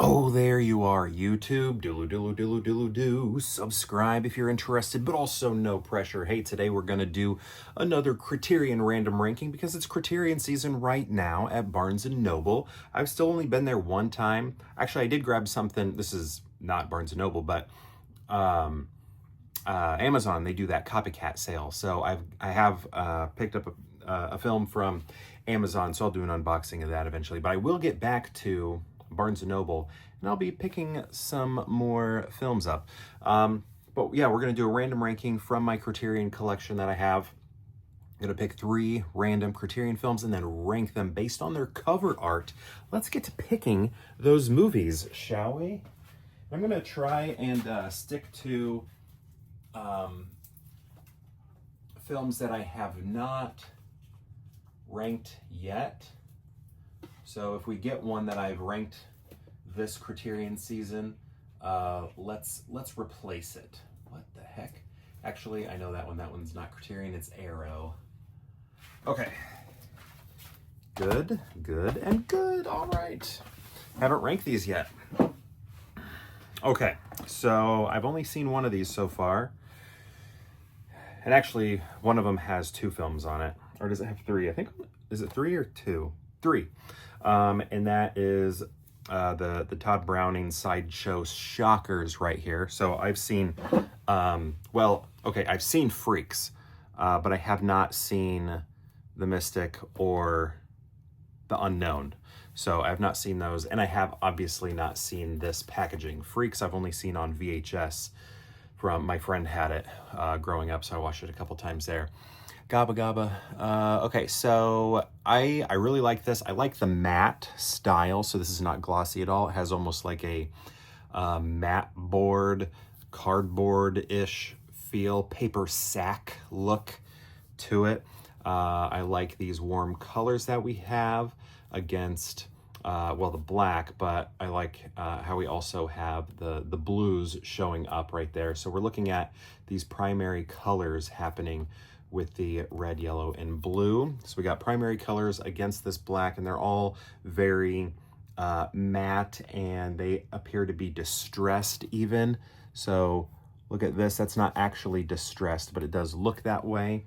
Oh, there you are, YouTube. Do. Subscribe if you're interested, but also no pressure. Hey, today we're going to do another Criterion random ranking because it's Criterion season right now at Barnes & Noble. I've still only been there one time. Actually, I did grab something. This is not Barnes & Noble, but Amazon. They do that copycat sale. So I have picked up a film from Amazon, so I'll do an unboxing of that eventually. But I will get back to Barnes & Noble, and I'll be picking some more films up. But yeah, we're going to do a random ranking from my Criterion collection that I have. I'm going to pick 3 random Criterion films and then rank them based on their cover art. Let's get to picking those movies, shall we? I'm going to try and stick to films that I have not ranked yet. So if we get one that I've ranked this Criterion season, let's replace it. What the heck? Actually, I know that one. That one's not Criterion, it's Arrow. Okay. Good, and good. All right. Haven't ranked these yet. Okay, so I've only seen one of these so far. And actually, one of them has 2 films on it. Or does it have 3? I think, is it 3 or 2? 3. And that is the Todd Browning sideshow Shockers right here. So I've seen, I've seen Freaks, but I have not seen The Mystic or The Unknown. So I've not seen those, and I have obviously not seen this packaging. Freaks I've only seen on VHS from my friend had it growing up, so I watched it a couple times there. Gabba Gabba. Okay, so I really like this. I like the matte style, so this is not glossy at all. It has almost like a matte board, cardboard-ish feel, paper sack look to it. I like these warm colors that we have against, the black, but I like how we also have the blues showing up right there. So we're looking at these primary colors happening with the red, yellow, and blue. So we got primary colors against this black, and they're all very matte, and they appear to be distressed even. So look at this, that's not actually distressed, but it does look that way.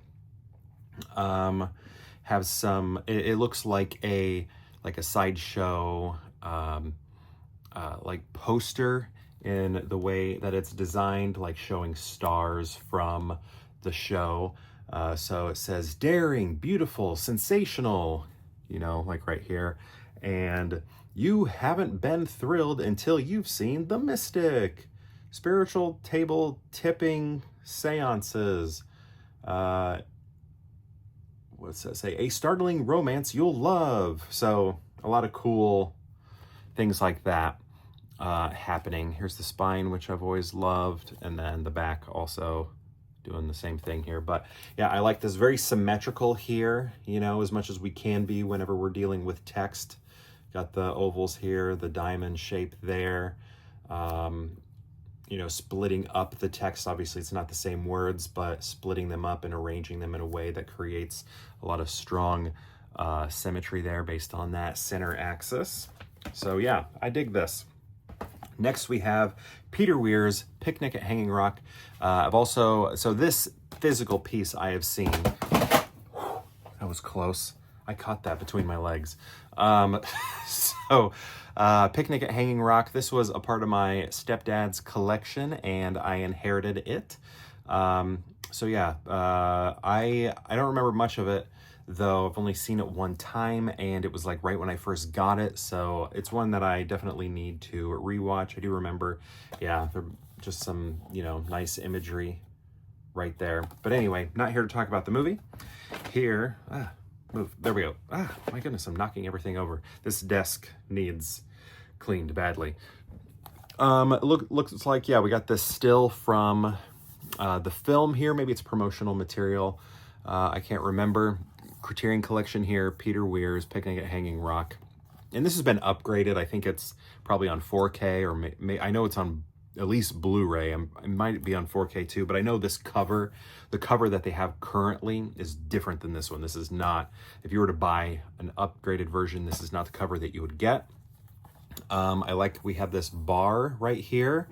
Have some, it looks like a sideshow like poster in the way that it's designed, like showing stars from the show. So it says daring, beautiful, sensational, like right here. And you haven't been thrilled until you've seen The Mystic. Spiritual table tipping seances. What's that say? A startling romance you'll love. So a lot of cool things like that happening. Here's the spine, which I've always loved. And then the back also doing the same thing here. But yeah, I like this. Very symmetrical here, as much as we can be whenever we're dealing with text. Got the ovals here, the diamond shape there. Splitting up the text. Obviously, it's not the same words, but splitting them up and arranging them in a way that creates a lot of strong symmetry there based on that center axis. So yeah, I dig this. Next, we have Peter Weir's Picnic at Hanging Rock. So this physical piece I have seen. That was close. I caught that between my legs. Picnic at Hanging Rock. This was a part of my stepdad's collection, and I inherited it. I don't remember much of it, though. I've only seen it one time, and it was like right when I first got it. So it's one that I definitely need to rewatch. I do remember, there just some, nice imagery right there. But anyway, not here to talk about the movie. Here, move. There we go. My goodness, I'm knocking everything over. This desk needs cleaned badly. Looks like, we got this still from the film here. Maybe it's promotional material. I can't remember. Criterion collection here, Peter Weir's Picnic at Hanging Rock. And this has been upgraded. I think it's probably on 4K, or I know it's on at least Blu-ray. It might be on 4K too, but I know this cover, the cover that they have currently is different than this one. This is not, if you were to buy an upgraded version, this is not the cover that you would get. I like we have this bar right here,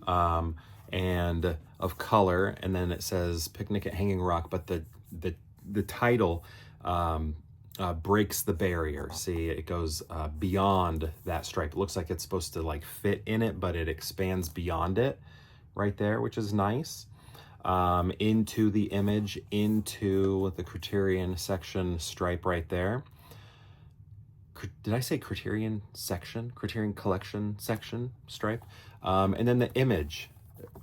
and of color, and then it says Picnic at Hanging Rock, but the title breaks the barrier. See, it goes beyond that stripe. It looks like it's supposed to like fit in it, but it expands beyond it right there, which is nice. Into the image, into the Criterion section stripe right there. Did I say Criterion section? Criterion collection section stripe. And then the image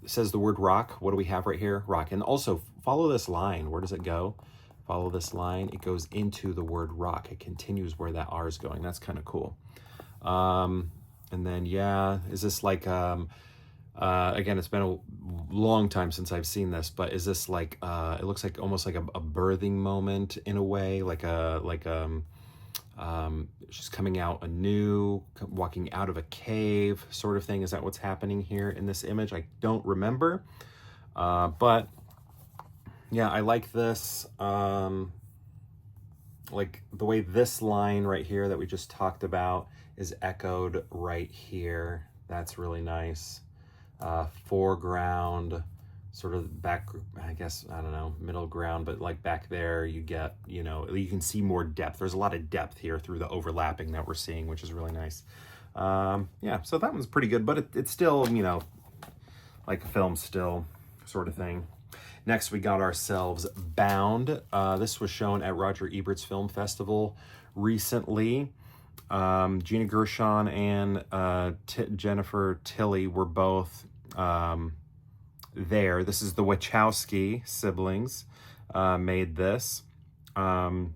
says the word rock. What do we have right here? Rock. And also follow this line. Where does it go? Follow this line. It goes into the word rock. It continues where that R is going. That's kind of cool. And then, yeah, is this like, again, it's been a long time since I've seen this, but is this like, it looks like almost like a birthing moment in a way, she's coming out anew, walking out of a cave sort of thing. Is that what's happening here in this image? I don't remember, but yeah, I like this. Like the way this line right here that we just talked about is echoed right here. That's really nice. Foreground, sort of back, I guess, I don't know, middle ground, but like back there you get, you know, you can see more depth. There's a lot of depth here through the overlapping that we're seeing, which is really nice. Yeah, so that one's pretty good, but it's still, you know, like a film still sort of thing. Next, we got ourselves Bound. This was shown at Roger Ebert's Film Festival recently. Gina Gershon and Jennifer Tilly were both there. This is the Wachowski siblings made this. But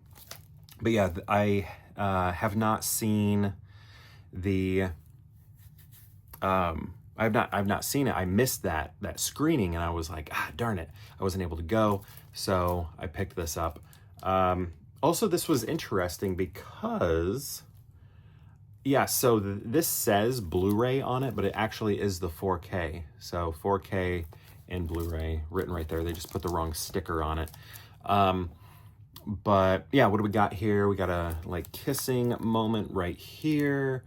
yeah, I have not seen the I've not seen it. I missed that screening, and I was like, darn it, I wasn't able to go, so I picked this up. Also, this was interesting because, yeah, so this says Blu-ray on it, but it actually is the 4K. So 4K and Blu-ray written right there. They just put the wrong sticker on it. But yeah, what do we got here? We got a like kissing moment right here,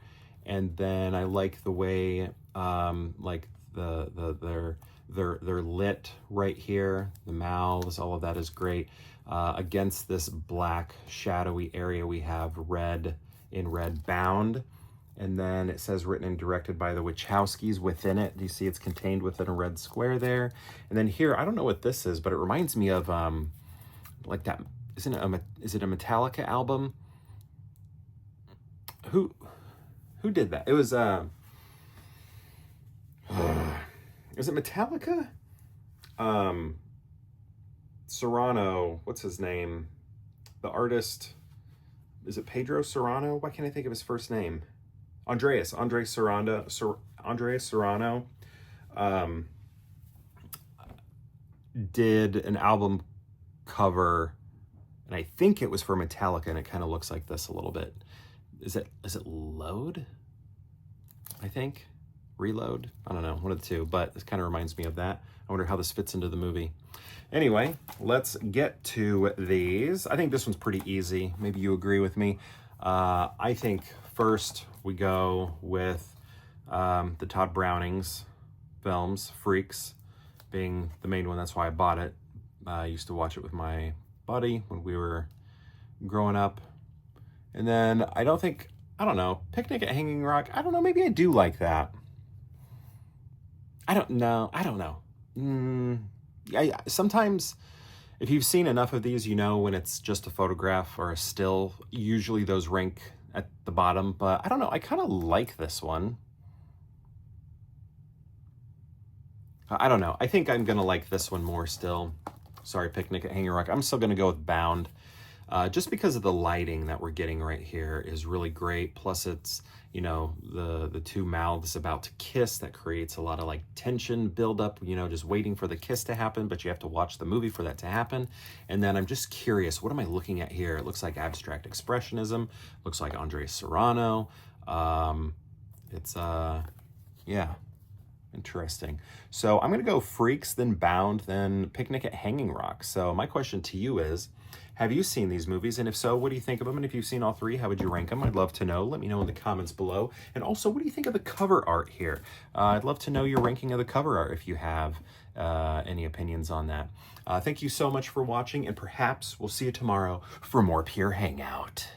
and then I like the way like they're lit right here. The mouths, all of that is great. Against this black shadowy area, we have red in red Bound. And then it says written and directed by the Wachowskis within it. Do you see it's contained within a red square there? And then here, I don't know what this is, but it reminds me of like that. Is it a Metallica album? Who did that? It was is it Metallica? Serrano, what's his name? The artist, is it Pedro Serrano? Why can't I think of his first name? Andreas Serrano, did an album cover, and I think it was for Metallica, and it kind of looks like this a little bit. Is it Load? I think. Reload? I don't know, one of the two, but this kind of reminds me of that. I wonder how this fits into the movie. Anyway, let's get to these. I think this one's pretty easy. Maybe you agree with me. I think first we go with the Todd Browning's films, Freaks being the main one. That's why I bought it. I used to watch it with my buddy when we were growing up. And then I don't know, Picnic at Hanging Rock. I don't know, maybe I do like that. I don't know. Sometimes if you've seen enough of these, you know when it's just a photograph or a still, usually those rank at the bottom, but I don't know, I kind of like this one. I don't know, I think I'm gonna like this one more still. Sorry, Picnic at Hanging Rock. I'm still gonna go with Bound. Just because of the lighting that we're getting right here is really great. Plus it's, you know, the two mouths about to kiss, that creates a lot of like tension buildup, you know, just waiting for the kiss to happen, but you have to watch the movie for that to happen. And then I'm just curious, what am I looking at here? It looks like abstract expressionism, looks like Andres Serrano. Yeah. Interesting. So I'm going to go Freaks, then Bound, then Picnic at Hanging Rock. So my question to you is, have you seen these movies? And if so, what do you think of them? And if you've seen all three, how would you rank them? I'd love to know. Let me know in the comments below. And also, what do you think of the cover art here? I'd love to know your ranking of the cover art if you have any opinions on that. Thank you so much for watching, and perhaps we'll see you tomorrow for more Pure Hangout.